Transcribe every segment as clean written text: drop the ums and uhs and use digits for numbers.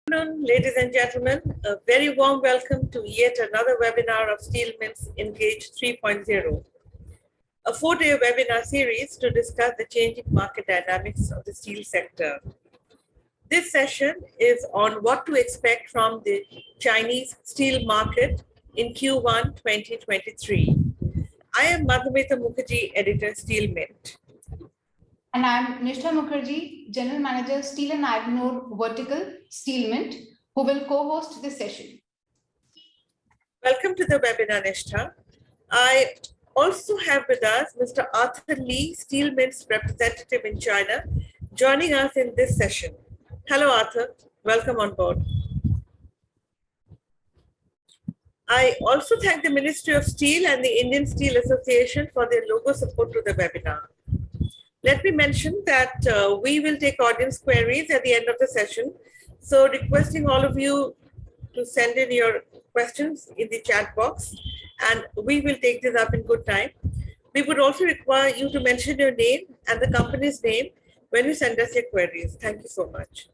Good afternoon, ladies and gentlemen. A very warm welcome to yet another webinar of SteelMints Engage 3.0, a 4-day webinar series to discuss the changing market dynamics of the steel sector. This session is on what to expect from the Chinese steel market in Q1 2023. I am Madhumita Mukherjee, editor, SteelMint. And I'm Nishtha Mukherjee, General Manager, Steel and Iron Ore Vertical, SteelMint, who will co-host this session. Welcome to the webinar, Nishtha. I also have with us Mr. Arthur Lee, SteelMint's representative in China, joining us in this session. Hello, Arthur. Welcome on board. I also thank the Ministry of Steel and the Indian Steel Association for their logo support to the webinar. Let me mention that we will take audience queries at the end of the session. So requesting all of you to send in your questions in the chat box, and we will take this up in good time. We would also require you to mention your name and the company's name when you send us your queries. Thank you so much.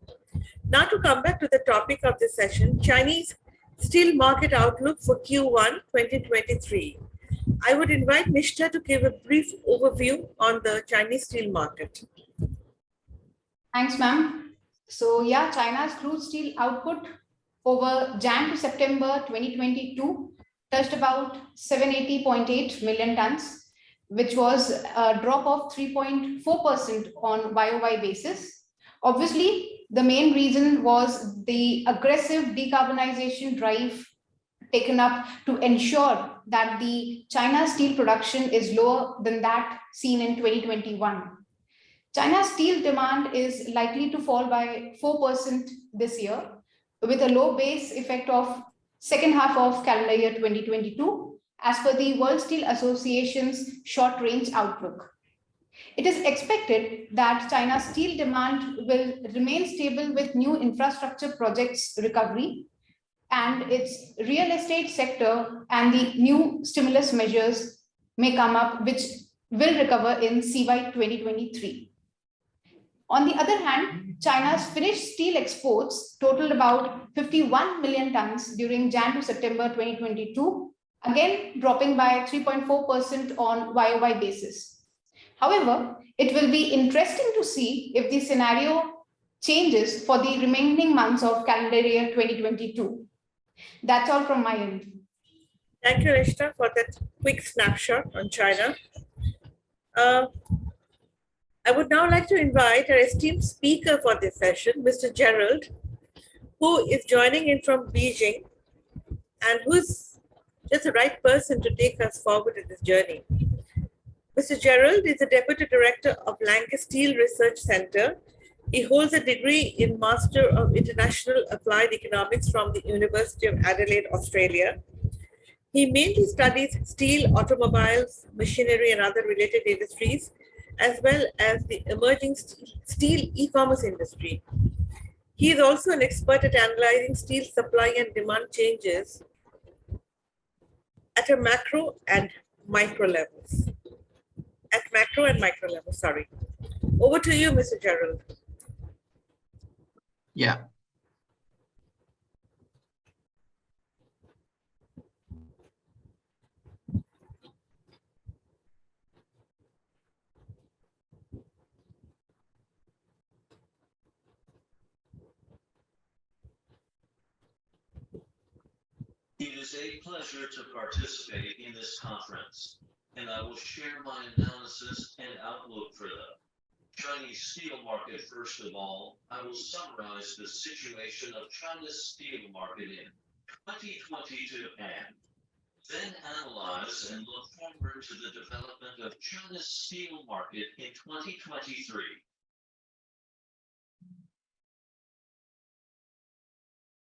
Now to come back to the topic of this session, Chinese steel market outlook for Q1 2023. I would invite Nishtha to give a brief overview on the Chinese steel market. Thanks, ma'am. So yeah, China's crude steel output over Jan to September 2022 touched about 780.8 million tons, which was a drop of 3.4% on YOY basis. Obviously, the main reason was the aggressive decarbonization drive taken up to ensure that the China steel production is lower than that seen in 2021. China's steel demand is likely to fall by 4% this year, with a low base effect of second half of calendar year 2022, as per the World Steel Association's short-range outlook. It is expected that China's steel demand will remain stable with new infrastructure projects recovery, and its real estate sector and the new stimulus measures may come up, which will recover in CY 2023. On the other hand, China's finished steel exports totaled about 51 million tons during Jan to September 2022, again dropping by 3.4% on YOY basis. However, it will be interesting to see if the scenario changes for the remaining months of calendar year 2022. That's all from my end. Thank you, Nishtha, for that quick snapshot on China. I would now like to invite our esteemed speaker for this session, Mr. Gerald, who is joining in from Beijing and who's just the right person to take us forward in this journey. Mr. Gerald is the Deputy Director of Lange Steel Research Center. He holds a degree in Master of International Applied Economics from the University of Adelaide, Australia. He mainly studies steel, automobiles, machinery, and other related industries, as well as the emerging steel e-commerce industry. He is also an expert at analyzing steel supply and demand changes at a macro and micro levels. Sorry. Over to you, Mr. Gerald. Yeah. It is a pleasure to participate in this conference, and I will share my analysis and outlook for the Chinese steel market. First of all, I will summarize the situation of China's steel market in 2022 and then analyze and look forward to the development of China's steel market in 2023.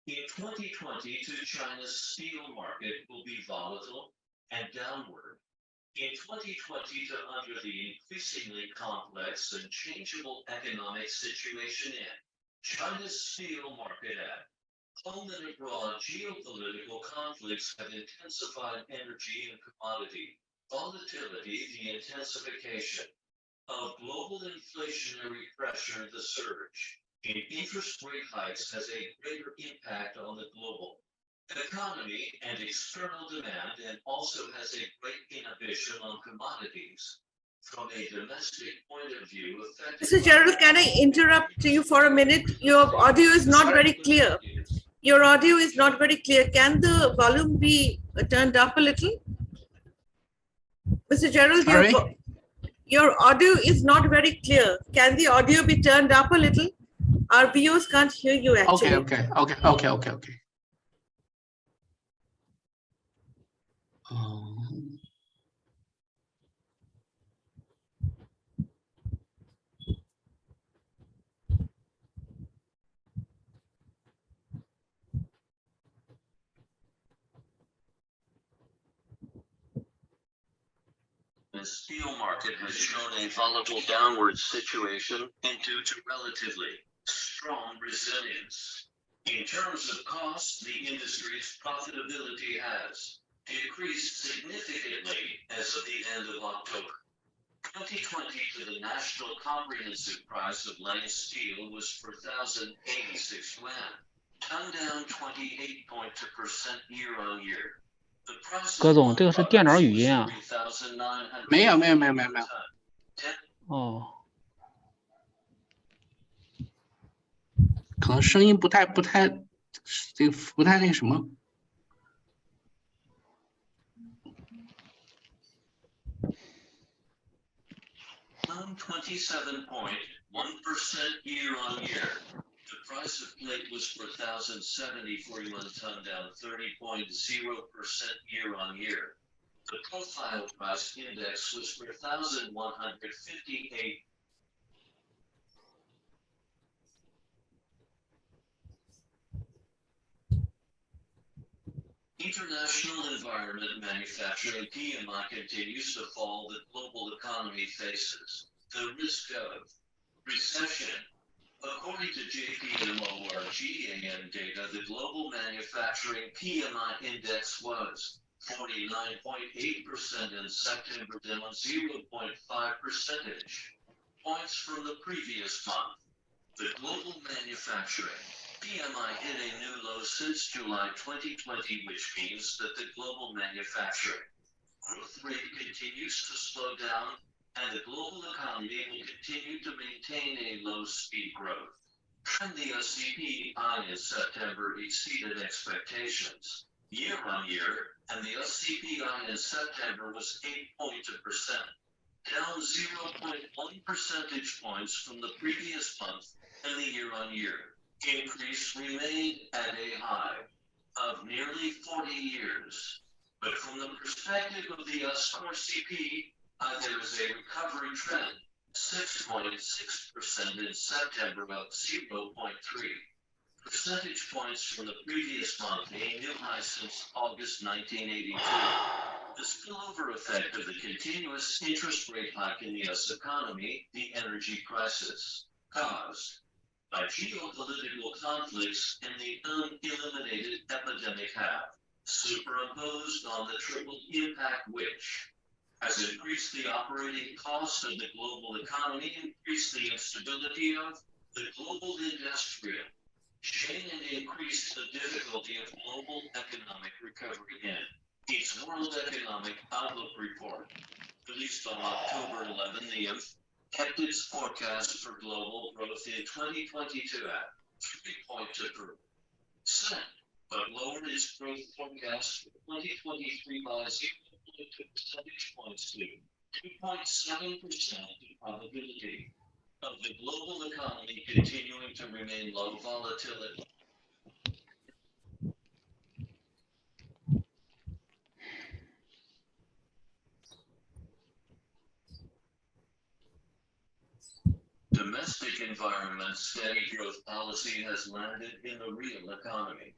In 2022, China's steel market will be volatile and downward. In 2020, under the increasingly complex and changeable economic situation in China's steel market at home and abroad, geopolitical conflicts have intensified energy and commodity volatility, the intensification of global inflationary pressure, the surge Interest rate hikes has a greater impact on the global economy and external demand, and also has a great inhibition on commodities. From a domestic point of view, Mr. Gerald, can I interrupt you for a minute? Your audio is not very clear. Your audio is not very clear. Can the volume be turned up a little? Mr. Gerald, your audio is not very clear. Can the audio be turned up a little? Our viewers can't hear you actually. Okay. The steel market has shown a volatile downward situation and due to relatively strong resilience. In terms of costs, the industry's profitability has decreased significantly as of the end of October 2020 to the national comprehensive price of line steel was 4,086 yuan, ton down 28.2% year on year. 葛总，这个是电脑语音啊？没有。哦，可能声音不太这个不太那什么。27.1% year on year. The price of plate was 4,074 yuan ton, down 30.0% year on year. The profile price index was 4,158. International environment manufacturing PMI continues to fall. The global economy faces the risk of recession. According to JPMOR GAM data, the global manufacturing PMI index was 49.8% in September, down 0.5 percentage points from the previous month. The global manufacturing PMI hit a new low since July 2020, which means that the global manufacturing growth rate continues to slow down, and the global economy will continue to maintain a low speed growth. And the SCPI in September exceeded expectations year on year, and the SCPI in September was 8.2%, down 0.1 percentage points from the previous month, and the year on year increase remained at a high of nearly 40 years. But from the perspective of the score CP, there is a recovery trend, 6.6% in September, up 0.3 percentage points from the previous month, a new high since August 1982. The spillover effect of the continuous interest rate hike in the US economy, the energy crisis, caused by geopolitical conflicts and the uneliminated epidemic have superimposed on the triple impact, which has increased the operating cost of the global economy, increased the instability of the global industrial chain, and increased the difficulty of global economic recovery. In its World Economic Outlook report, released on October 11, the IMF kept its forecast for global growth in 2022 at 3.2%, but lowered its growth forecast for 2023 by 0.2 percentage points to 2.7%. The probability of the global economy continuing to remain low volatility. Domestic environment steady growth policy has landed in the real economy.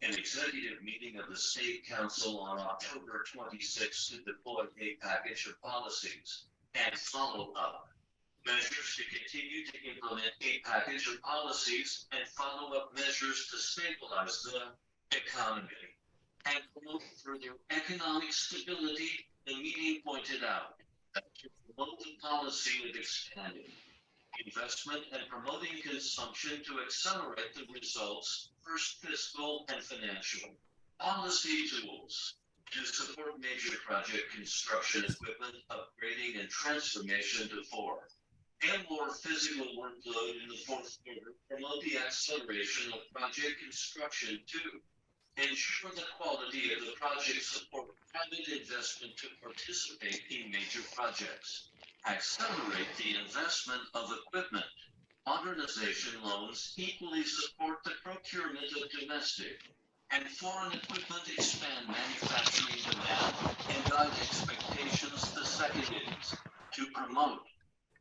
An executive meeting of the State Council on October 26 to deploy a package of policies and follow-up measures to continue to implement a package of policies and follow-up measures to stabilize the economy and promote further economic stability. The meeting pointed out that to promote the policy of expanding investment and promoting consumption to accelerate the results, first fiscal and financial. Policy tools to support major project construction equipment, upgrading and transformation to 4. And more physical workload in the fourth quarter, promote the acceleration of project construction to ensure the quality of the project, support private investment to participate in major projects, accelerate the investment of equipment. Modernization loans equally support the procurement of domestic and foreign equipment, expand manufacturing demand, and guide expectations. The second is to promote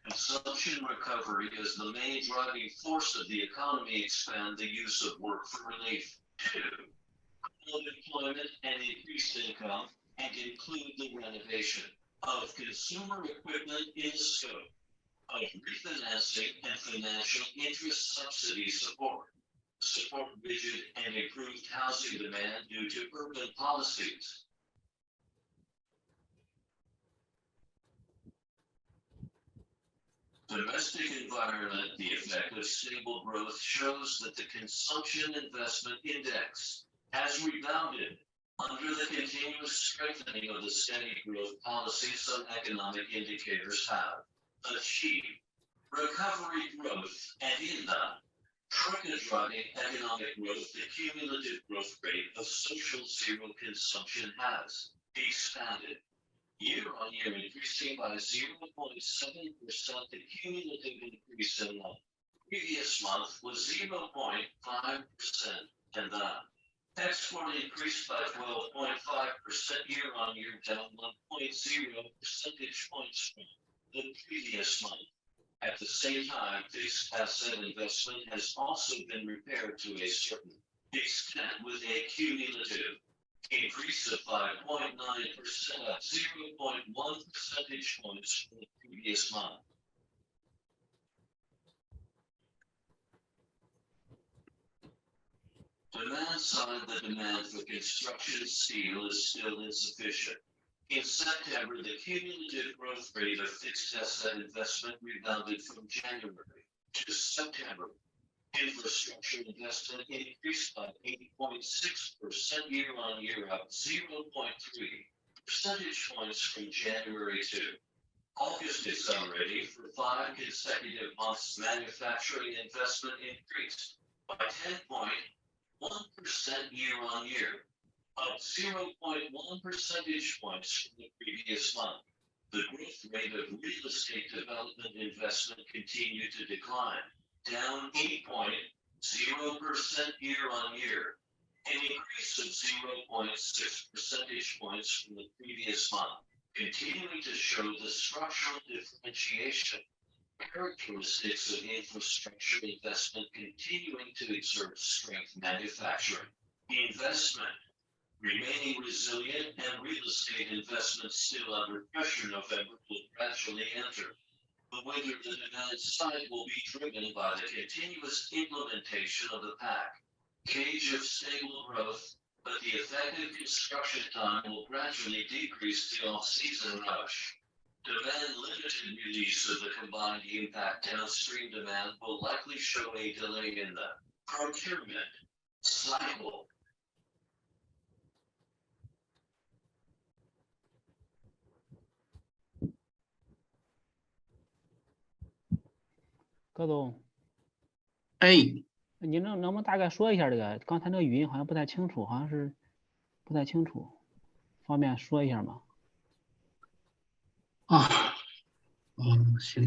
consumption recovery as the main driving force of the economy, expand the use of work for relief. 2. Promote employment and increased income, and include the renovation of consumer equipment in scope of refinancing and financial interest subsidy support. Support rigid and improved housing demand due to urban policies. Domestic environment, the effect of stable growth shows that the consumption investment index has rebounded under the continuous strengthening of the steady growth policy. Some economic indicators have achieved recovery growth, and in that, driving economic growth, the cumulative growth rate of social zero consumption has expanded year-on-year, increasing by 0.7%. The cumulative increase in the previous month was 0.5%, and the export increased by 12.5% year-on-year, down 1.0 percentage points from the previous month. At the same time, fixed asset investment has also been repaired to a certain extent, with a cumulative increase of 5.9%, up 0.1 percentage points from the previous month. Demand side, the demand for construction steel is still insufficient. In September, the cumulative growth rate of fixed asset investment rebounded from January to September. Infrastructure investment increased by 8.6% year-on-year, up 0.3 percentage points from January to August. Accelerating for 5 consecutive months. Manufacturing investment increased by 10.1% year-on-year, up 0.1 percentage points from the previous month. The growth rate of real estate development investment continued to decline, down 8.0% year-on-year, an increase of 0.6 percentage points from the previous month, continuing to show the structural differentiation characteristics of infrastructure investment continuing to exert strength. Manufacturing investment remaining resilient, and real estate investment still under pressure. November will gradually enter. But whether the demand side will be driven by the continuous implementation of the package of stable growth, but the effective construction time will gradually decrease the off-season rush. Demand limited release of the combined impact downstream demand will likely show a delay in the procurement cycle.葛总，哎，你能不能大概说一下这个？刚才那个语音好像不太清楚，好像是不太清楚，方便说一下吗？啊，行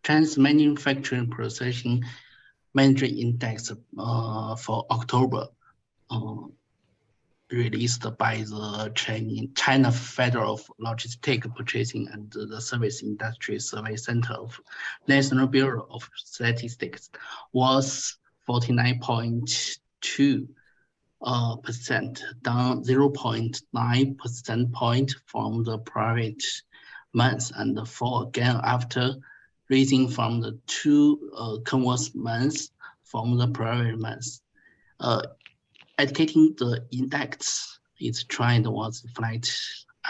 ，Chinese manufacturing processing manager index for October released by the China Federal Logistics Purchasing and the Service Industry Survey Center of National Bureau of Statistics was 49.2%, down 0.9 percentage point from the prior months, and fall again after rising from the 2 converse months from the prior months. Indicating the index its trend was flat,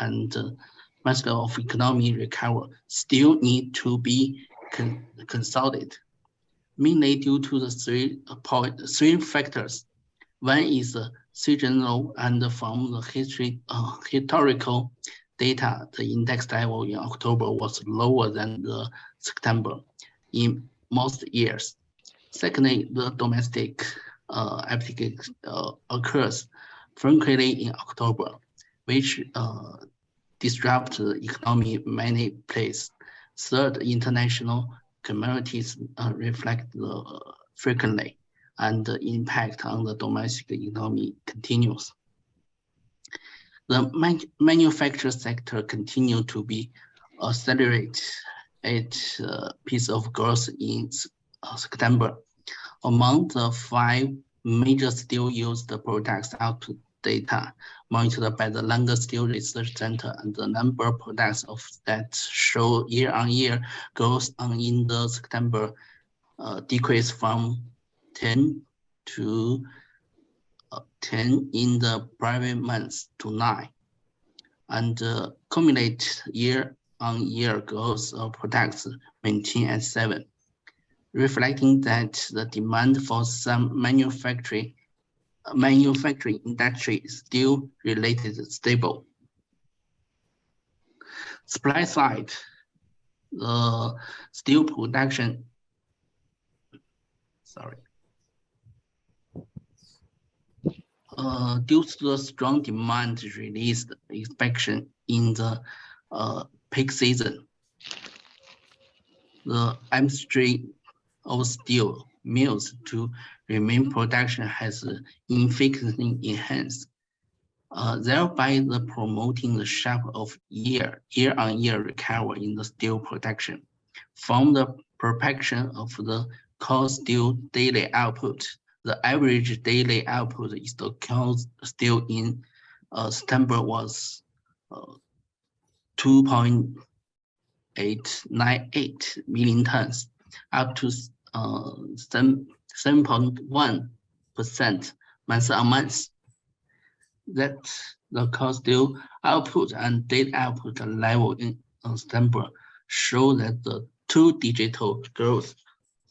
and most of economy recovery still need to be consolidated, mainly due to the three factors. One is seasonal, and from the historical data, the index level in October was lower than the September in most years. Secondly, the domestic application occurs frequently in October, which disrupt the economy in many places. Third, international communities reflect the frequently, and the impact on the domestic economy continues. The manufacturing sector continued to be accelerate its piece of growth in September. Among the 5 major steel used products output data monitored by the Langer Steel Research Center, and the number of products that show year-on-year growth in the September decreased from 10 to 10 in the private months to 9, and cumulative year-on-year growth of products maintained at 7, reflecting that the demand for some manufacturing industry is still related stable. Supply side, the steel production, due to the strong demand released inspection in the peak season, the industry of steel mills to remain production has significantly enhanced, thereby promoting the sharp of year-on-year recovery in the steel production. From the perspective of the cold steel daily output, the average daily output is the cold steel in September was 2.898 million tons, up to 7.1% month-on-month. That the cold steel output and daily output level in September show that the two-digit growth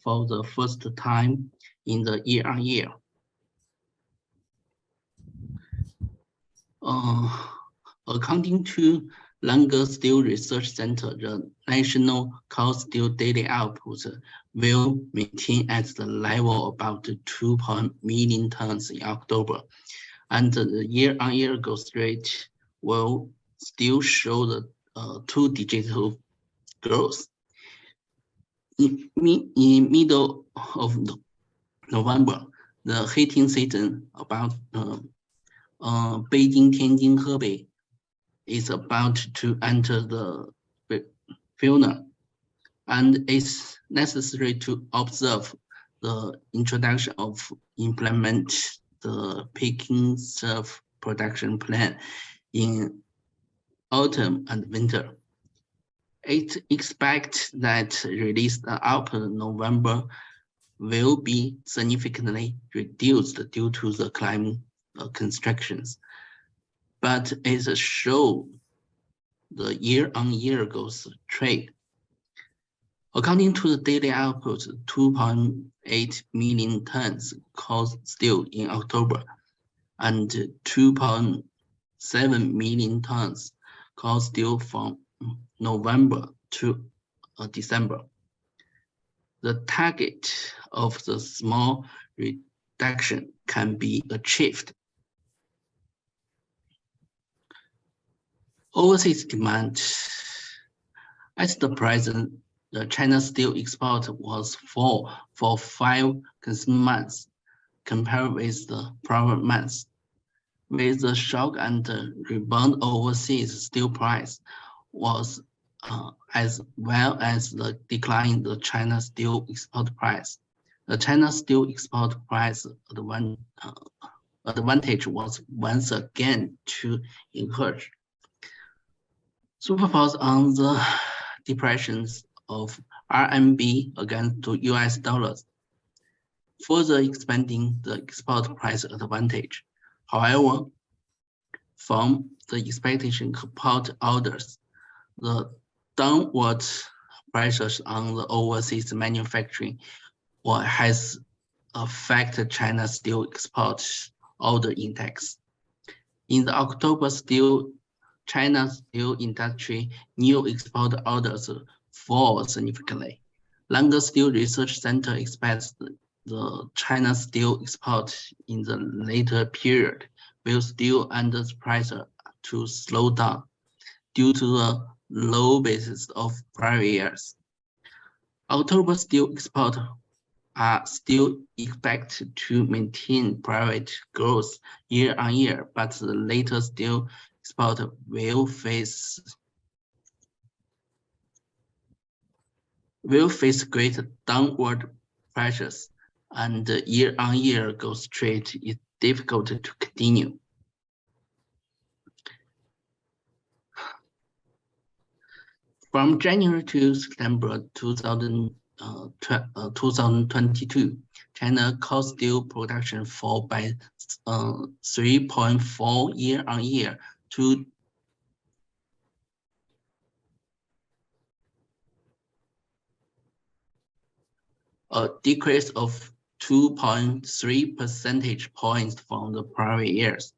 for the first time in the year-on-year. According to Langer Steel Research Center, the national cold steel daily output will maintain at the level about 2 million tons in October, and the year-on-year growth rate will still show the two-digit growth. In middle of November, the heating season about Beijing, Tianjin, Hebei is about to enter the FUNA, and it's necessary to observe the introduction of implement the Peking self production plan in autumn and winter. It expects that released output in November will be significantly reduced due to the climate constrictions, but it shows the year-on-year growth trend. According to the daily output, 2.8 million tons cold steel in October, and 2.7 million tons cold steel from November to December. The target of the small reduction can be achieved. Overseas demand. At the present, the China steel export was full for 5 consecutive months, compared with the prior months. With the shock and rebound overseas steel price was as well as the decline in the China steel export price. The China steel export price advantage was once again to encourage. Superimposed on the depressions of RMB against the US dollars, further expanding the export price advantage. However, From the expectation support orders, the downward pressures on the overseas manufacturing has affected China's steel export order index. In the October China's steel industry new export orders fall significantly. Lange Steel Research Center expects the China steel export in the later period will still under pressure to slow down due to the low basis of prior years. October steel export are still expected to maintain private growth year on year, but the later steel export will face great downward pressures, and year-on-year growth rate is difficult to continue. From January to September 2022, China cold steel production fell by 3.4% year-on-year to a decrease of 2.3 percentage points from the prior years.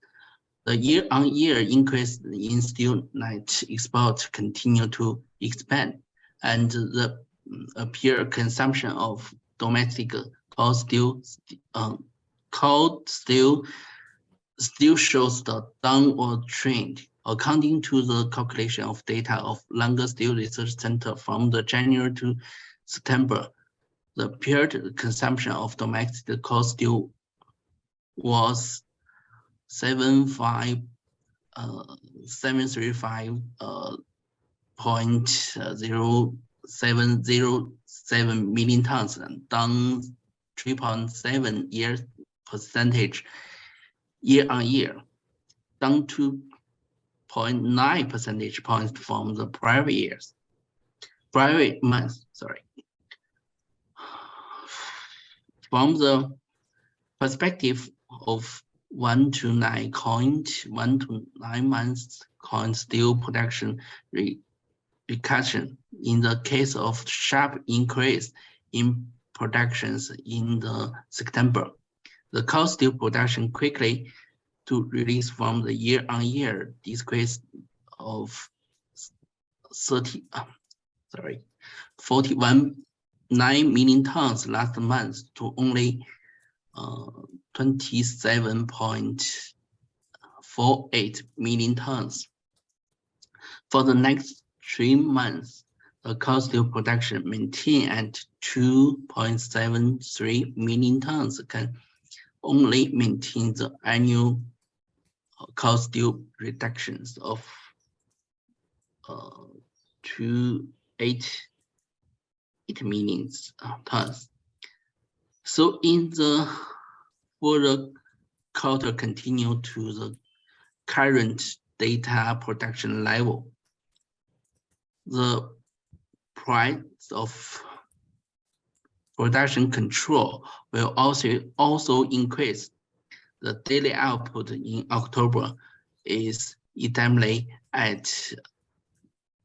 The year-on-year increase in steel net export continued to expand, and the appear consumption of domestic cold steel still shows the downward trend. According to the calculation of data of Lange Steel Research Center from the January to September, the period consumption of domestic cold steel was 735.0707 million tons, and down 3.7% year-on-year, down 2.9 percentage points from the prior months. From the perspective of 1 to 9 months cold steel production reduction, in the case of sharp increase in productions in the September, the cold steel production quickly to release from the year-on-year decrease of 41.9 million tons last month to only 27.48 million tons. For the next 3 months, the cold steel production maintained at 2.73 million tons can only maintain the annual cold steel reductions of 2.88 million tons. So in the further quarter continue to the current data production level, the price of production control will also increase. The daily output in October is estimally at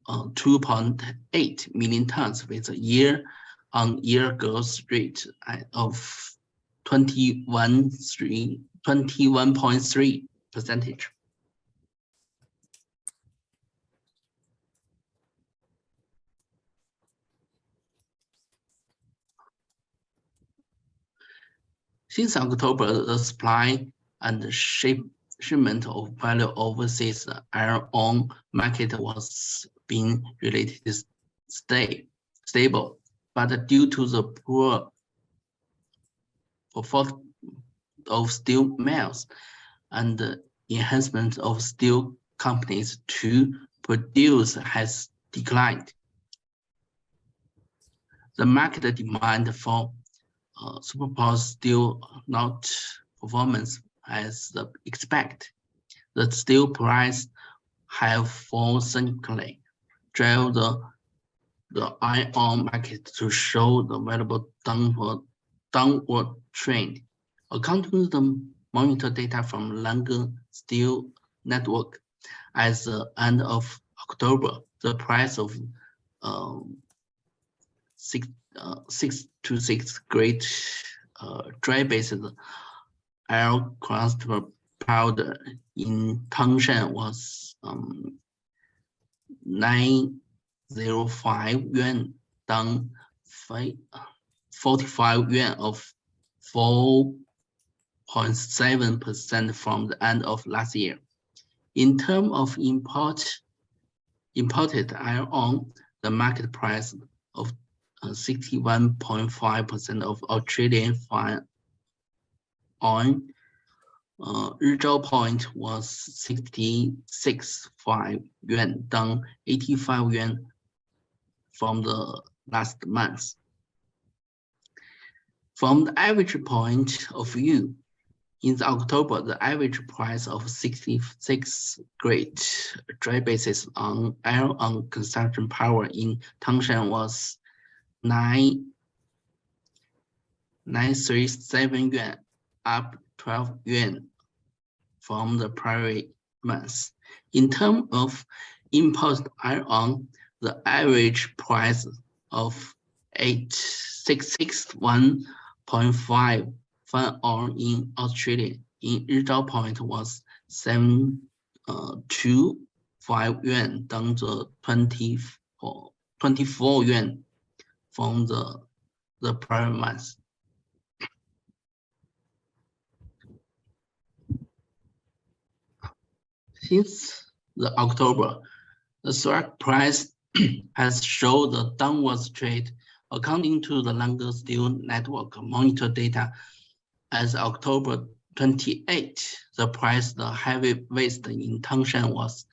2.8 million tons with a year-on-year growth rate of 21.3%. Since October, the supply and shipment of value overseas iron ore market was being relatively stable, but due to the poor performance of steel mills and the enhancement of steel companies to produce has declined. The market demand for superplus steel not performance as expected. The steel price have fallen significantly, drive the iron ore market to show the valuable downward trend. According to the monitor data from Lange Steel network. At the end of October, the price of 6 grade dry-based L cluster powder in Tangshan was 905 yuan, down 45 yuan of 4.7% from the end of last year. In terms of imported iron ore, the market price of 61.5% of Australian fine oil Rizhao point was 66.5 yuan, down 85 yuan from the last month. From the average point of view, in October, the average price of 66 grade dry basis on iron ore consumption power in Tangshan was 937 yuan, up 12 yuan from the prior month. In terms of imported iron ore, the average price of 861.5 fine ore in Australia in Rizhao point was 725 yuan, down to 24 yuan from the prior month. Since the October, the swap price has shown the downward trend. According to the London Steel Network monitor data, as October 28, the price the heavy waste in Tangshan was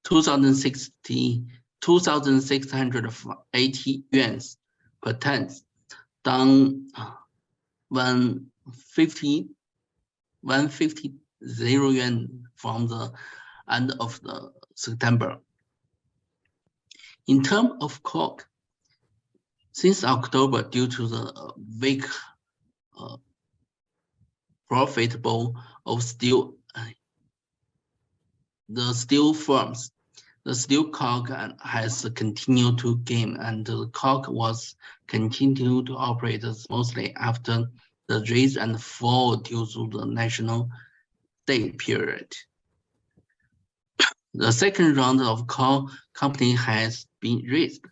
2,680 yuan per ton, down 150 yuan from the end of the September. In terms of coke, since October, due to the weak profitable of steel, the steel firms, the steel coke has continued to gain, and the coke was continued to operate smoothly after the rise and fall due to the National Day period. The second round of coal company has been raised.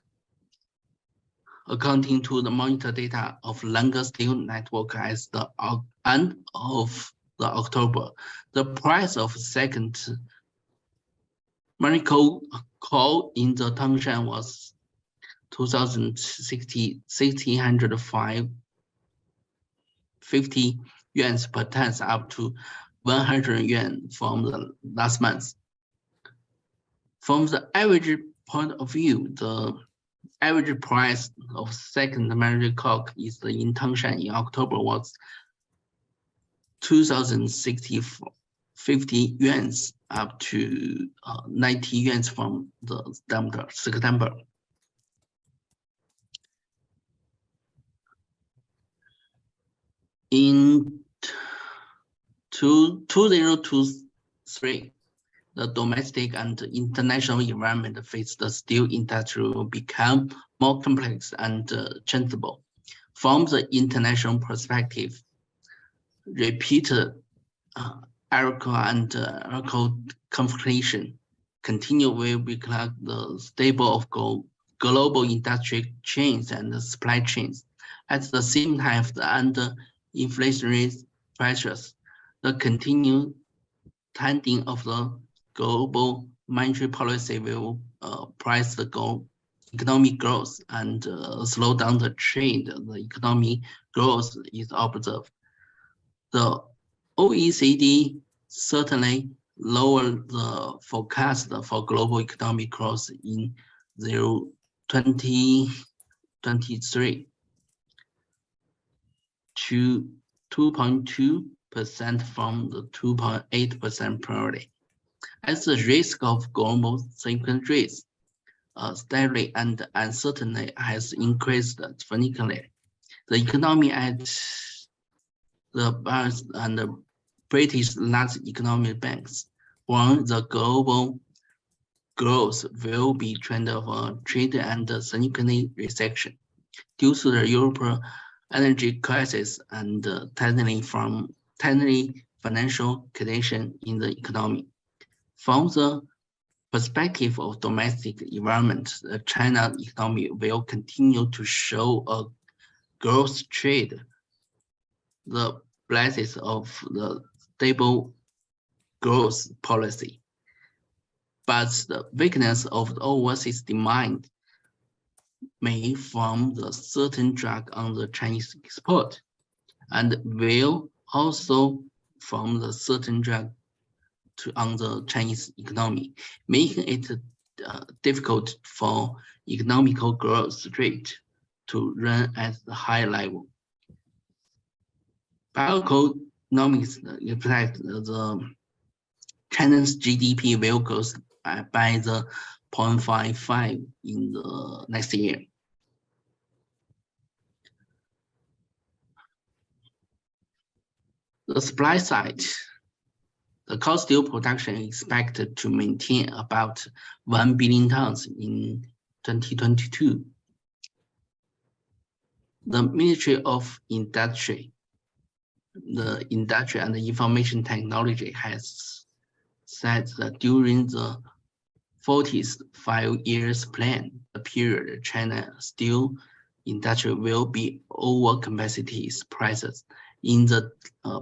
According to the monitor data of London Steel Network as the end of the October, the price of second coal in the Tangshan was 2,650 yuan per ton, up to 100 yuan from the last month. From the average point of view, the average price of second coke is in Tangshan in October was 2,650 yuan, up to 90 yuan from the September. In 2023, the domestic and international environment faced the steel industry will become more complex and changeable. From the international perspective, repeated Arco and Arco conflation continue will become the stable of global industry chains and supply chains. At the same time, under inflationary pressures, the continued tightening of the global monetary policy will price the economic growth and slow down the trend. The economic growth is observed. The OECD certainly lowered the forecast for global economic growth in 2023 to 2.2% from the 2.8% priority. As the risk of global cyclical rates steadily and uncertainty has increased significantly, the economy at the balance and British large economic banks warn the global growth will be trend of a trade and significant recession due to the European energy crisis and tightening financial condition in the economy. From the perspective of domestic environment, the China economy will continue to show a growth trend. The basis of the stable growth policy, but the weakness of the overseas demand may from the certain drag on the Chinese export, and will also from the certain drag on the Chinese economy, making it difficult for economical growth rate to run at the high level. Bioeconomics reflect the China's GDP will grow by the 0.55 in the next year. The supply side, the cold steel production is expected to maintain about 1 billion tons in 2022. The Ministry of Industry, the Industry and Information Technology has said that during the 45 years plan, the period China steel industry will be over capacity prices. In the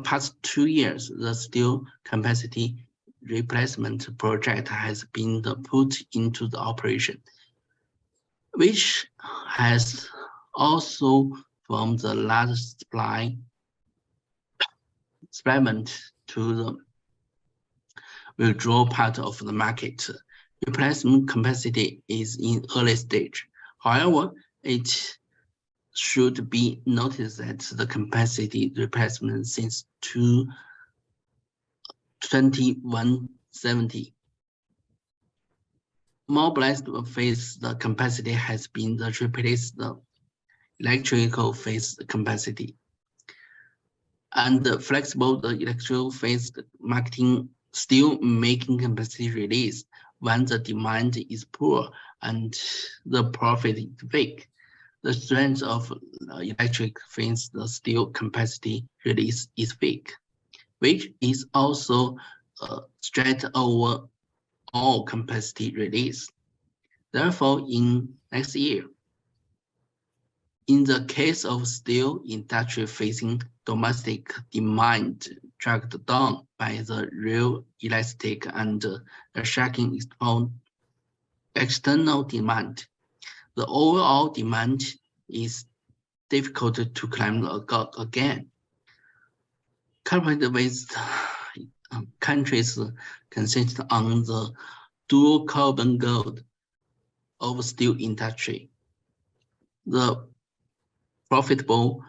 past 2 years, the steel capacity replacement project has been put into the operation, which has also from the large supply experiment to the withdrawal part of the market. Replacement capacity is in early stage. However, it should be noticed that the capacity replacement since 2170 mobilized phase the capacity has been replaced the electrical phase capacity, and the flexible the electrical phase marketing still making capacity release when the demand is poor and the profit is weak. The strength of electric phase the steel capacity release is weak, which is also straight over all capacity release. Therefore, in next year, in the case of steel industry facing domestic demand dragged down by the real elastic and the shocking external demand, the overall demand is difficult to climb again. Compared with countries consist on the dual carbon gold of steel industry, the profitable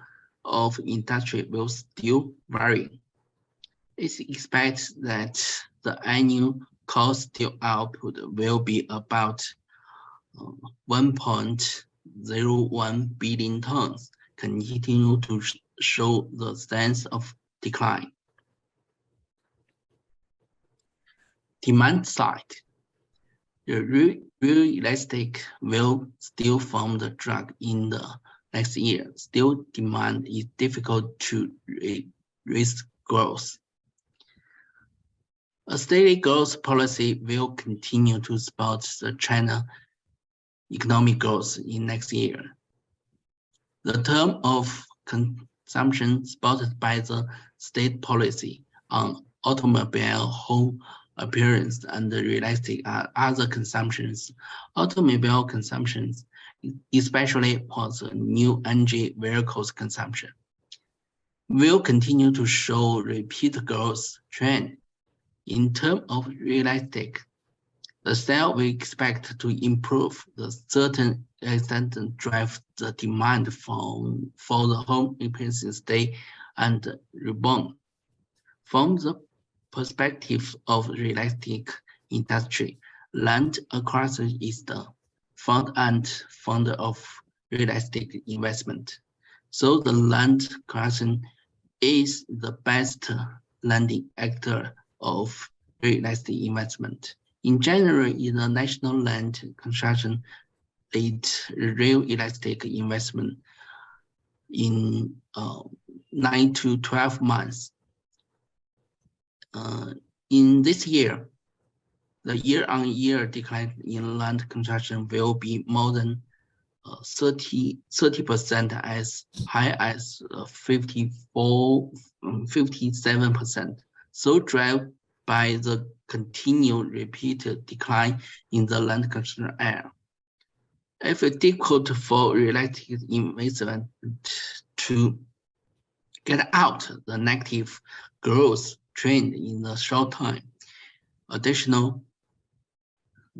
of industry will still vary. It's expected that the annual cold steel output will be about 1.01 billion tons, continue to show the sense of decline. Demand side, the real elastic will still form the drag in the next year. Still demand is difficult to risk growth. A steady growth policy will continue to support the China economic growth in next year. The term of consumption supported by the state policy on automobile, home appearance, and realistic other consumptions. Automobile consumptions, especially for the new energy vehicles consumption, will continue to show repeat growth trend. In terms of realistic, the sale we expect to improve the certain extent and drive the demand for the home appliances stay and rebound. From the perspective of realistic industry, land across is the front end fund of realistic investment. So the land collection is the best lending actor of real estate investment. In January, in the national land construction rate real estate investment in 9 to 12 months. In this year, the year-on-year decline in land construction will be more than 30% as high as 57%. So driven by the continued repeated decline in the land construction area. If it's difficult for real estate investment to get out the negative growth trend in the short time,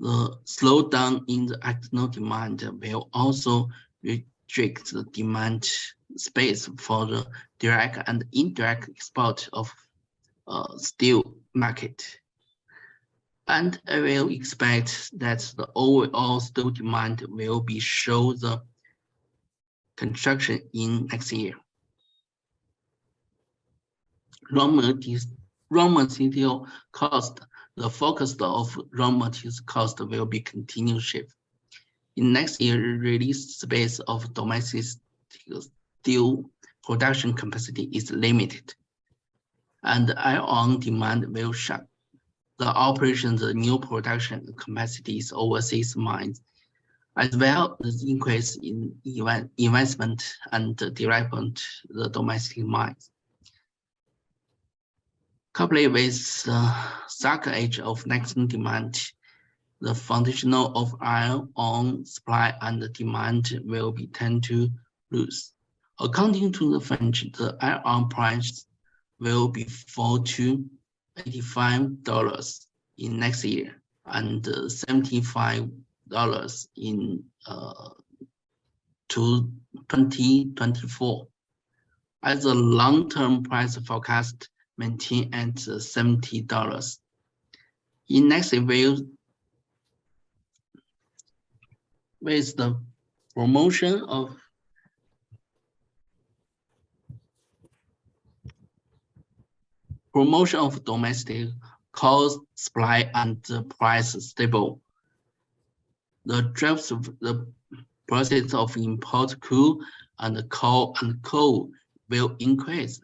the slowdown in the external demand will also restrict the demand space for the direct and indirect export of steel market. And I will expect that the overall steel demand will be show the construction in next year. Raw material cost, the focus of raw materials cost will be continued shift. In next year, release space of domestic steel production capacity is limited, and iron demand will shut. The operations of new production capacities overseas mines, as well as increase in investment and development the domestic mines. Coupled with the cycle age of national demand, the foundational of iron ore supply and the demand will be tend to lose. According to the French, the iron ore price will be fall to $85 in next year and $75 in 2024. As a long-term price forecast maintain at $70. In next year, with the promotion of domestic coal supply and the price stable, the drives of the process of import coal coal will increase,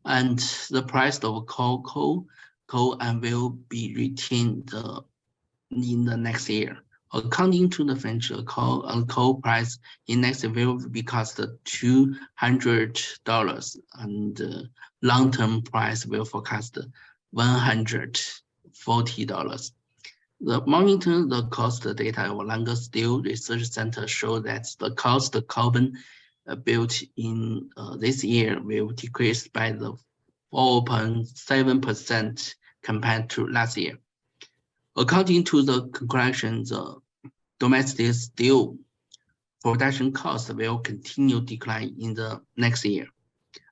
and the price of coal and will be retained in the next year. According to the French, coal price in next year will be cost $200, and long-term price will forecast $140. The monitor the cost data of Lange Steel Research Center show that the cost of carbon built in this year will decrease by the 4.7% compared to last year. According to the conclusion, the domestic steel production cost will continue decline in the next year,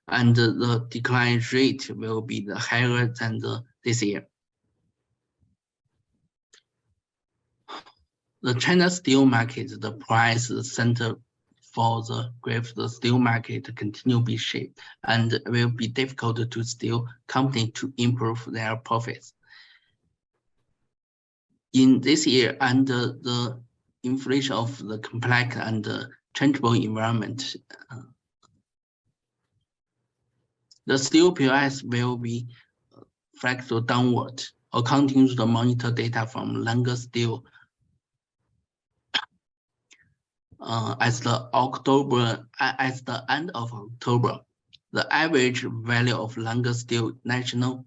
and the decline rate will be higher than this year. The China steel market, the price center for the graph, the steel market continue to be shaped, and it will be difficult to steel company to improve their profits. In this year, under the inflation of the complex and changeable environment, the steel price will be flexible downward. According to the monitor data from Lange Steel, as the end of October, the average value of Lange Steel national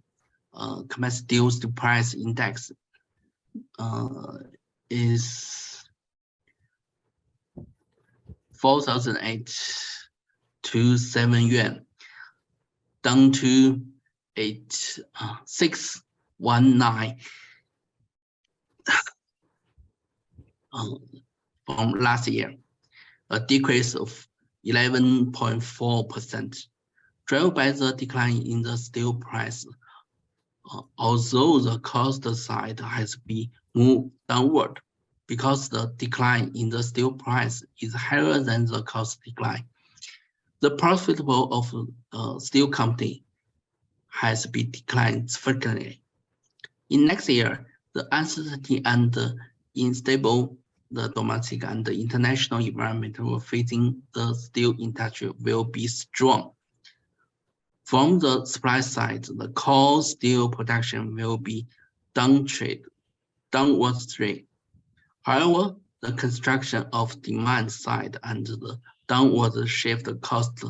capacity steel price index is 4,827 yuan, down to 619 from last year, a decrease of 11.4%, driven by the decline in the steel price. Although the cost side has been moved downward, because the decline in the steel price is higher than the cost decline. The profitable of steel company has been declined significantly. In next year, the uncertainty and the unstable the domestic and the international environment facing the steel industry will be strong. From the supply side, the core steel production will be downward trend. However, the construction of demand side and the downward shift cost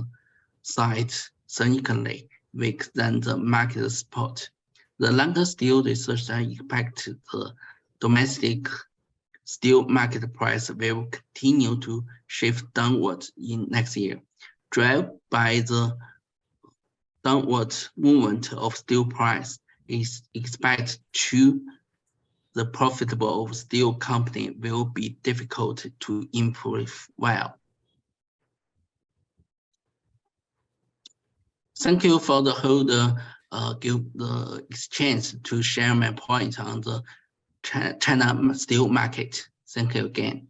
side significantly weak than the market support. The London Steel Research expects the domestic steel market price will continue to shift downward in next year, driven by the downward movement of steel price. Is expected to the profitable of steel company will be difficult to improve well. Thank you for the whole give the exchange to share my point on the China steel market. Thank you again.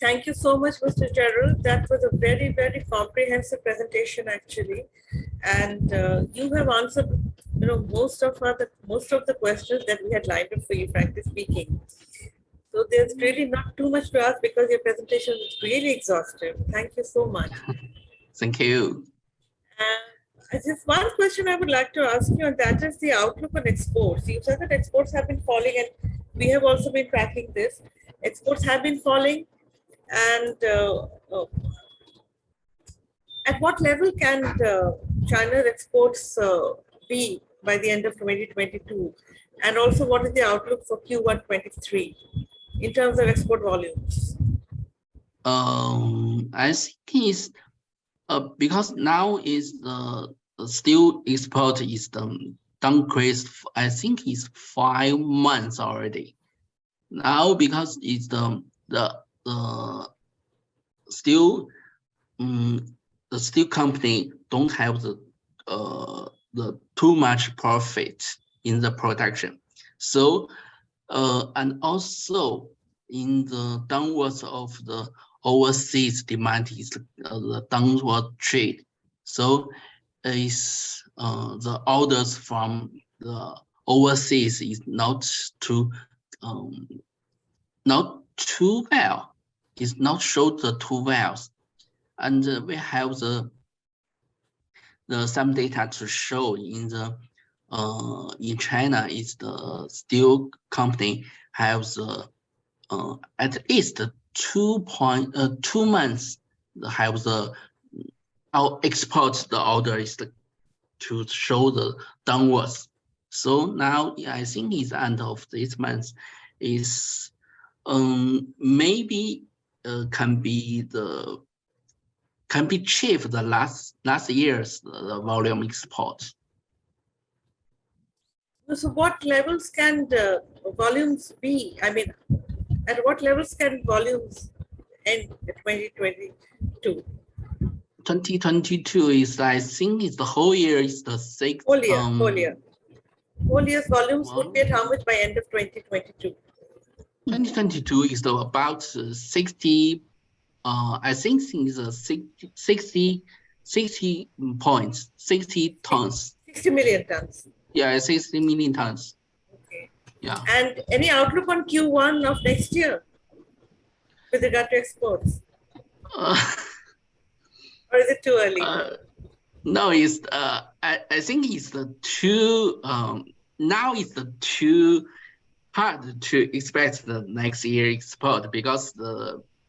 Thank you so much, Mr. Gerald. That was a very, very comprehensive presentation, actually, and you have answered, most of the questions that we had lined up for you, frankly speaking. So there's really not too much to ask because your presentation was really exhaustive. Thank you so much. Thank you. Just one question I would like to ask you, and that is the outlook on exports. You said that exports have been falling, and we have also been tracking this. Exports have been falling, and at what level can China's exports be by the end of 2022? And also, what is the outlook for Q1 23 in terms of export volumes? I think it's because now is the steel export is the downcreased. I think it's 5 months already. Now because it's the steel the steel company don't have the too much profit in the production. So and also in the downwards of the overseas demand is the downward trade. So is the orders from the overseas is not too well. It's not showed the too well, and we have the some data to show in the in China is the steel company has at least 2 months have the our export the order is to show the downwards. So now I think it's end of this month is maybe can be achieved the last year's the volume export. So what levels can the volumes be? I mean, at what levels can volumes end 2022? 2022 is, I think, is the whole year is the sixth. Whole year. Whole year's volumes would be at how much by end of 2022? 2022 is about 60. I think is 60 points, 60 tons. 60 million tons. Yeah, 60 million tons. Okay. Yeah. And any outlook on Q1 of next year with regard to exports? Or is it too early? No, it's I think it's the too now it's the too hard to expect the next year export because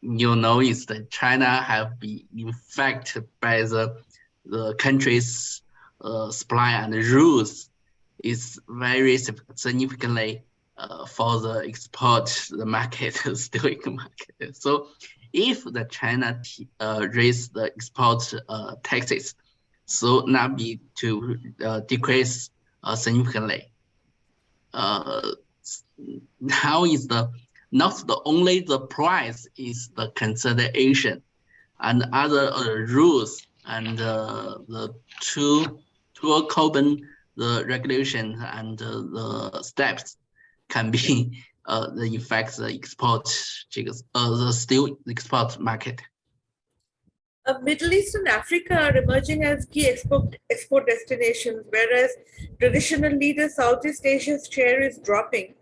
is that China have been infected by the country's supply and rules is very significantly for the export the market steel market. So if the China raise the export taxes, so not be to decrease significantly. Now is not the only the price is the consideration, and other rules and the two carbon the regulation and the steps can be the effects the export the steel export market. Middle East and Africa are emerging as key export destinations, whereas traditionally the Southeast Asia's share is dropping.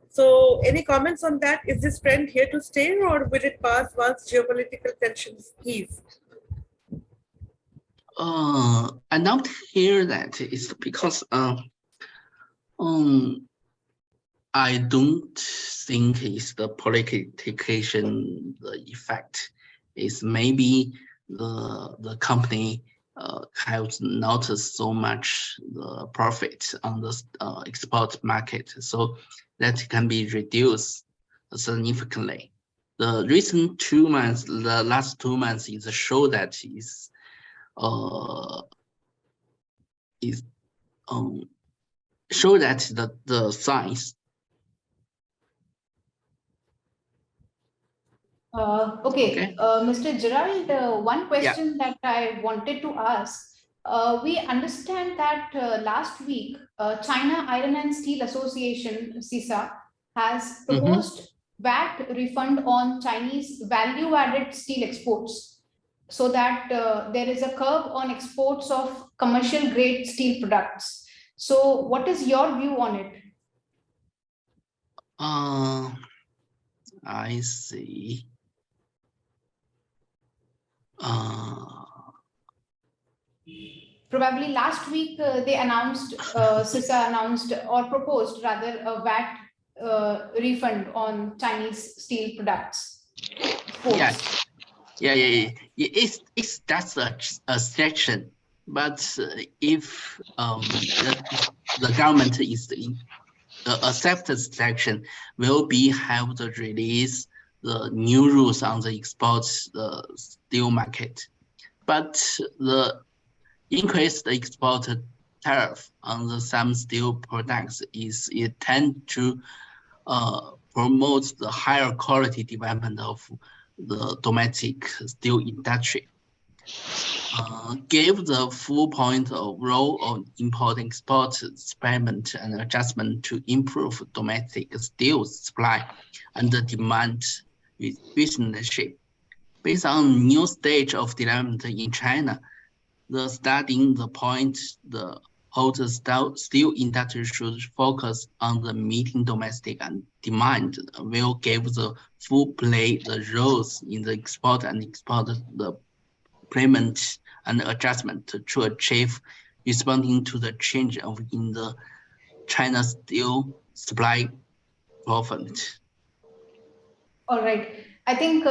So, any comments on that? Is this trend here to stay, or will it pass once geopolitical tensions ease? I not hear that. It's because I don't think it's the politicization the effect. It's maybe the company has not so much the profit on the export market, so that can be reduced significantly. The recent 2 months, the last 2 months is a show that is show that the signs. Okay. Mr. Gerald, one question that I wanted to ask. We understand that last week, China Iron and Steel Association, CISA, has proposed VAT refund on Chinese value-added steel exports, so that there is a curb on exports of commercial-grade steel products. So what is your view on it? I see. Probably last week they announced, CISA announced or proposed rather a VAT refund on Chinese steel products. It's that's a section, but if the government is in the accepted section, will be have to release the new rules on the export steel market, but the increased export tariff on the some steel products is it tend to promote the higher quality development of the domestic steel industry. Gave the full point of role of import-export experiment and adjustment to improve domestic steel supply and the demand relationship. Based on new stage of development in China, the studying the point the whole steel industry should focus on the meeting domestic and demand will give the full play the roles in the export and export the payment and adjustment to achieve responding to the change of in the China steel supply profile. All right. I think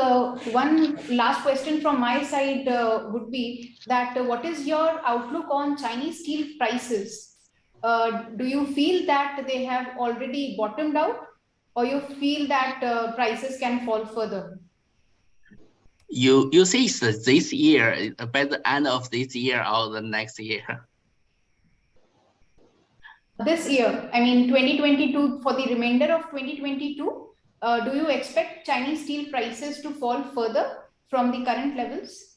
one last question from my side would be that what is your outlook on Chinese steel prices? Do you feel that they have already bottomed out, or you feel that prices can fall further? You see this year, by the end of this year or the next year? This year, I mean 2022, for the remainder of 2022, do you expect Chinese steel prices to fall further from the current levels?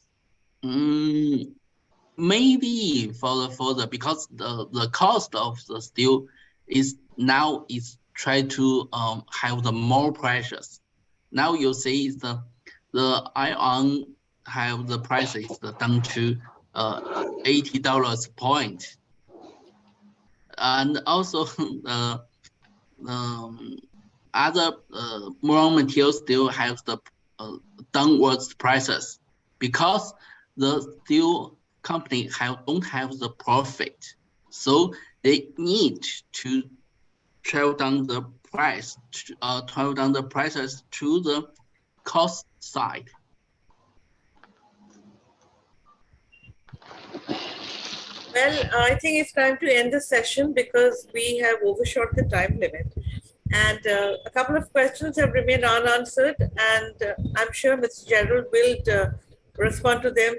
Maybe further because the cost of the steel is now try to have the more precious. Now you see the iron have the prices down to $80 point, and also other raw materials still have the downwards prices because the steel company don't have the profit, so they need to travel down the price, travel down the prices to the cost side. Well, I think it's time to end the session because we have overshot the time limit. And a couple of questions have remained unanswered, and I'm sure Mr. Gerald will respond to them.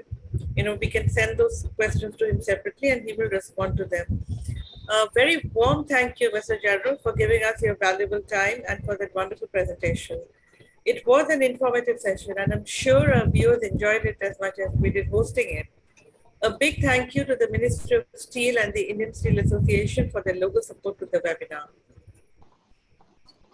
We can send those questions to him separately and he will respond to them. Very warm thank you, Mr. Gerald, for giving us your valuable time and for that wonderful presentation. It was an informative session, and I'm sure our viewers enjoyed it as much as we did hosting it. A big thank you to the Ministry of Steel and the Indian Steel Association for their local support to the webinar.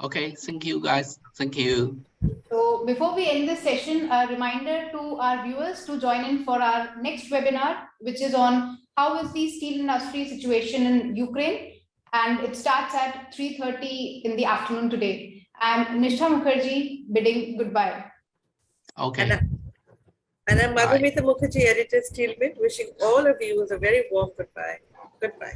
Okay, thank you guys. Thank you. So before we end this session, a reminder to our viewers to join in for our next webinar, which is on how is the steel industry situation in Ukraine, and it starts at 3:30 in the afternoon today. I'm Nishtha Mukherjee bidding goodbye. Okay. And I'm Bye. Madhumita Mukherjee, editor, Steel Mint, wishing all of you a very warm goodbye. Goodbye.